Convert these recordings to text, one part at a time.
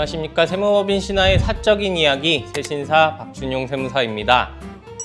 안녕하십니까. 세무법인 신화의 사적인 이야기 세신사 박준용 세무사입니다.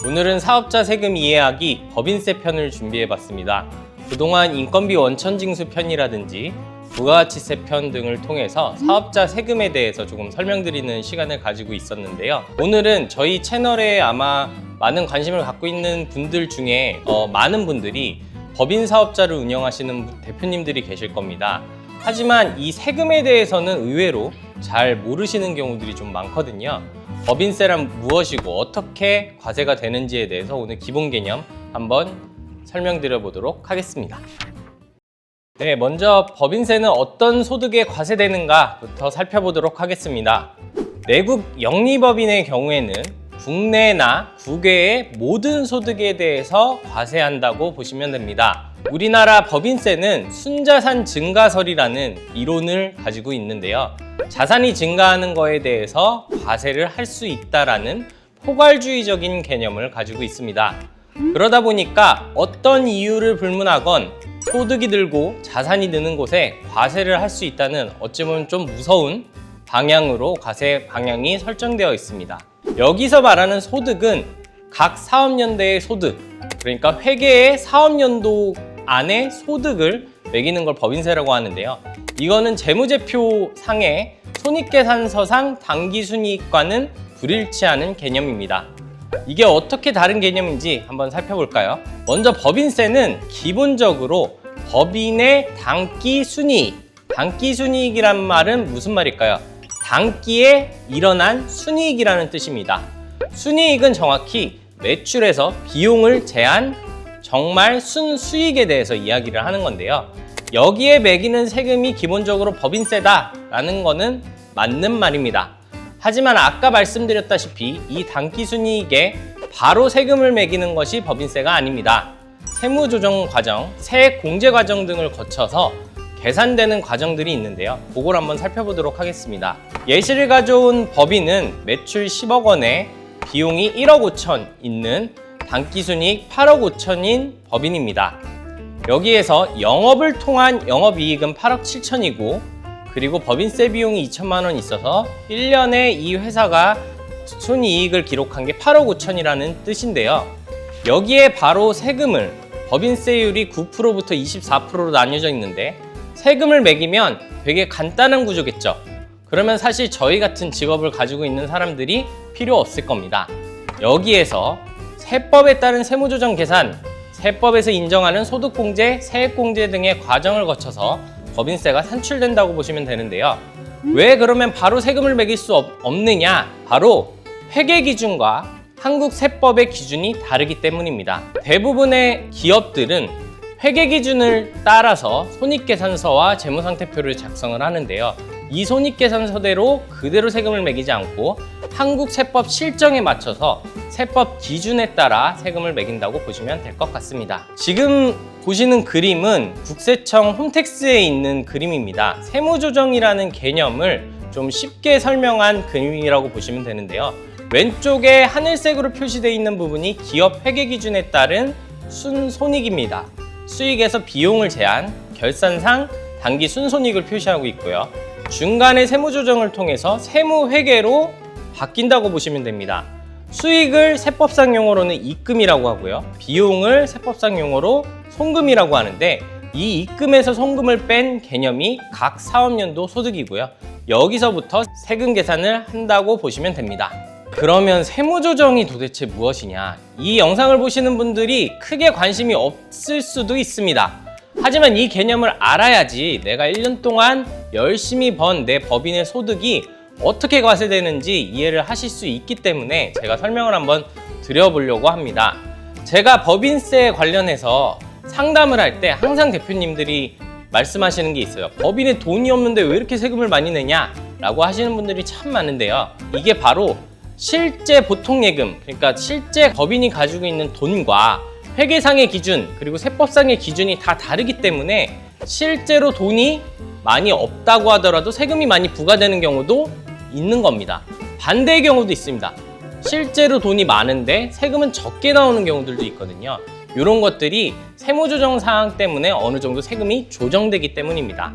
오늘은 사업자 세금 이해하기 법인세 편을 준비해봤습니다. 그동안 인건비 원천징수 편이라든지 부가가치세 편 등을 통해서 사업자 세금에 대해서 조금 설명드리는 시간을 가지고 있었는데요. 오늘은 저희 채널에 아마 많은 관심을 갖고 있는 분들 중에 많은 분들이 법인 사업자를 운영하시는 대표님들이 계실 겁니다. 하지만 이 세금에 대해서는 의외로 잘 모르시는 경우들이 좀 많거든요. 법인세란 무엇이고 어떻게 과세가 되는지에 대해서 오늘 기본 개념 한번 설명드려 보도록 하겠습니다. 네, 먼저 법인세는 어떤 소득에 과세되는가부터 살펴보도록 하겠습니다. 내국 영리법인의 경우에는 국내나 국외의 모든 소득에 대해서 과세한다고 보시면 됩니다. 우리나라 법인세는 순자산 증가설이라는 이론을 가지고 있는데요. 자산이 증가하는 거에 대해서 과세를 할 수 있다라는 포괄주의적인 개념을 가지고 있습니다. 그러다 보니까 어떤 이유를 불문하건 소득이 늘고 자산이 느는 곳에 과세를 할 수 있다는 어찌 보면 좀 무서운 방향으로 과세 방향이 설정되어 있습니다. 여기서 말하는 소득은 각 사업연대의 소득, 그러니까 회계의 사업연도 안에 소득을 매기는 걸 법인세라고 하는데요. 이거는 재무제표 상의 손익계산서상 당기순이익과는 불일치하는 개념입니다. 이게 어떻게 다른 개념인지 한번 살펴볼까요? 먼저 법인세는 기본적으로 법인의 당기순이익, 당기순이익이란 말은 무슨 말일까요? 당기에 일어난 순이익이라는 뜻입니다. 순이익은 정확히 매출에서 비용을 제한 정말 순수익에 대해서 이야기를 하는 건데요. 여기에 매기는 세금이 기본적으로 법인세다라는 거는 맞는 말입니다. 하지만 아까 말씀드렸다시피 이 당기순이익에 바로 세금을 매기는 것이 법인세가 아닙니다. 세무조정 과정, 세액공제 과정 등을 거쳐서 계산되는 과정들이 있는데요. 그걸 한번 살펴보도록 하겠습니다. 예시를 가져온 법인은 매출 10억 원에 비용이 1억 5천 있는 당기순이익 8억 5천인 법인입니다. 여기에서 영업을 통한 영업이익은 8억 7천이고 그리고 법인세 비용이 2천만 원 있어서 1년에 이 회사가 순이익을 기록한 게 8억 5천이라는 뜻인데요. 여기에 바로 세금을 법인세율이 9%부터 24%로 나뉘어져 있는데 세금을 매기면 되게 간단한 구조겠죠. 그러면 사실 저희 같은 직업을 가지고 있는 사람들이 필요 없을 겁니다. 여기에서 세법에 따른 세무조정 계산, 세법에서 인정하는 소득공제, 세액공제 등의 과정을 거쳐서 법인세가 산출된다고 보시면 되는데요. 왜 그러면 바로 세금을 매길 수 없느냐? 바로 회계기준과 한국 세법의 기준이 다르기 때문입니다. 대부분의 기업들은 회계기준을 따라서 손익계산서와 재무상태표를 작성을 하는데요. 이 손익계산서대로 그대로 세금을 매기지 않고 한국 세법 실정에 맞춰서 세법 기준에 따라 세금을 매긴다고 보시면 될 것 같습니다. 지금 보시는 그림은 국세청 홈택스에 있는 그림입니다. 세무조정이라는 개념을 좀 쉽게 설명한 그림이라고 보시면 되는데요. 왼쪽에 하늘색으로 표시되어 있는 부분이 기업 회계기준에 따른 순손익입니다. 수익에서 비용을 제한, 결산상 당기 순손익을 표시하고 있고요. 중간에 세무조정을 통해서 세무회계로 바뀐다고 보시면 됩니다. 수익을 세법상 용어로는 입금이라고 하고요. 비용을 세법상 용어로 송금이라고 하는데 이 입금에서 송금을 뺀 개념이 각 사업연도 소득이고요. 여기서부터 세금 계산을 한다고 보시면 됩니다. 그러면 세무조정이 도대체 무엇이냐? 이 영상을 보시는 분들이 크게 관심이 없을 수도 있습니다. 하지만 이 개념을 알아야지 내가 1년 동안 열심히 번 내 법인의 소득이 어떻게 과세되는지 이해를 하실 수 있기 때문에 제가 설명을 한번 드려보려고 합니다. 제가 법인세 관련해서 상담을 할 때 항상 대표님들이 말씀하시는 게 있어요. 법인에 돈이 없는데 왜 이렇게 세금을 많이 내냐? 라고 하시는 분들이 참 많은데요. 이게 바로 실제 보통예금, 그러니까 실제 법인이 가지고 있는 돈과 회계상의 기준 그리고 세법상의 기준이 다 다르기 때문에 실제로 돈이 많이 없다고 하더라도 세금이 많이 부과되는 경우도 있는 겁니다. 반대의 경우도 있습니다. 실제로 돈이 많은데 세금은 적게 나오는 경우들도 있거든요. 이런 것들이 세무조정 사항 때문에 어느 정도 세금이 조정되기 때문입니다.